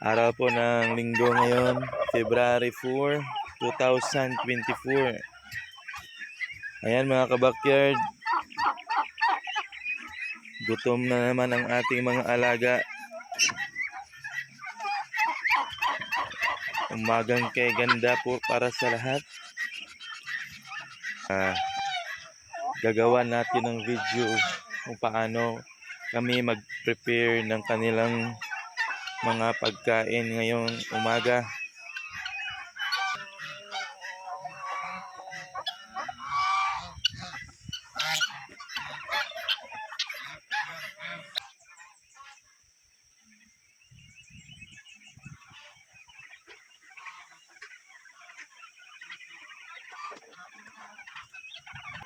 Araw po ng linggo ngayon, February 4, 2024. Ayan mga kabakyard, gutom na naman ang ating mga alaga. Umagang kay ganda po para sa lahat. Gagawa natin ng video kung paano kami mag-prepare ng kanilang mga pagkain ngayong umaga.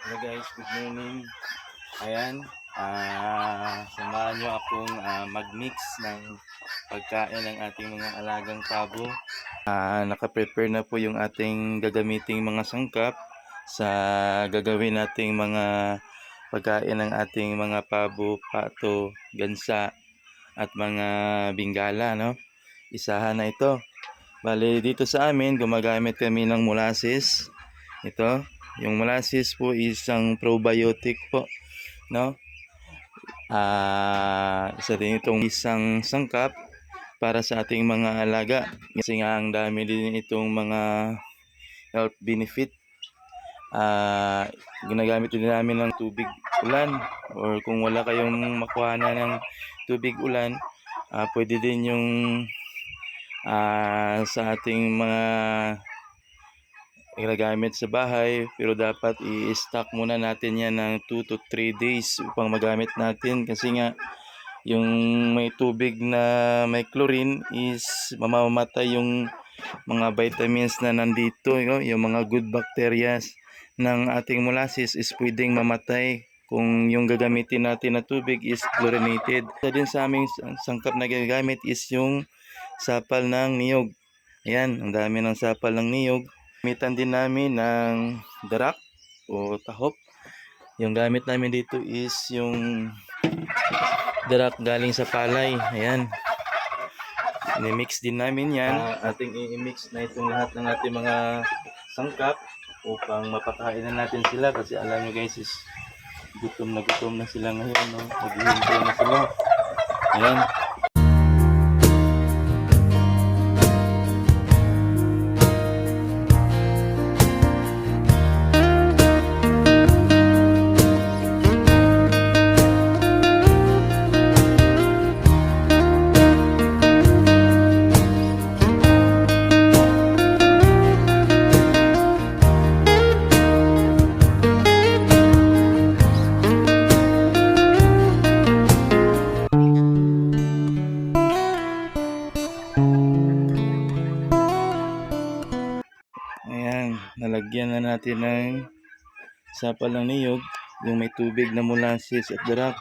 Hello guys, good morning. Ayan, samahan nyo akong mag-mix ng pagkain ng ating mga alagang pabo. Naka-prepare na po yung ating gagamiting mga sangkap sa gagawin nating mga pagkain ng ating mga pabo, pato, gansa at mga bingala, no? Isahan na ito. Bali dito sa amin gumagamit kami ng molasses. Ito, yung molasses po isang probiotic po, no? Isa din itong isang sangkap para sa ating mga alaga kasi nga ang dami din itong mga health benefit. Ginagamit din namin ng tubig ulan, or kung wala kayong makuha na ng tubig ulan, pwede din yung sa ating mga ginagamit sa bahay, pero dapat i-stock muna natin yan ng 2 to 3 days upang magamit natin, kasi nga yung may tubig na may chlorine is mamamatay yung mga vitamins na nandito, yung mga good bacteria ng ating molasses is pwedeng mamatay kung yung gagamitin natin na tubig is chlorinated. Isa din sa aming sangkap na ginagamit is yung sapal ng niyog. Ayan, ang dami ng sapal ng niyog. Gamitan din namin ng darak o tahop. Yung gamit namin dito is yung darak galing sa palay. Ayan, i-mix din namin yan. Ating i-mix na itong lahat ng ating mga sangkap upang mapakain na natin sila, kasi alam nyo guys is gutom na sila ngayon, no? Naghihintay na sila. Ayan. Ayan, nalagyan na natin ng sapal ng niyog, yung may tubig na molasses at darak.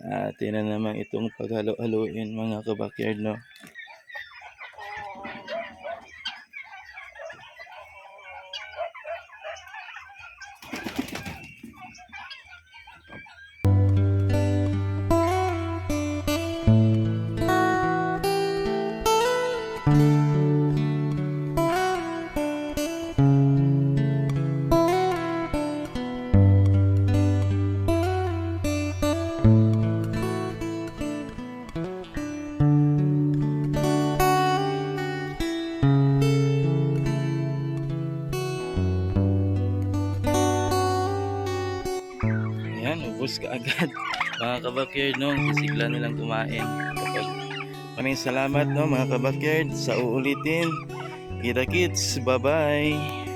Atin na naman itong paghalo-haluin mga kabakyard, no? Ayan, ubos ka agad mga kabakyard, no? Sisigla nilang kumain. Maraming salamat, no mga kabakyard, sa uulitin. Kita kits, bye bye.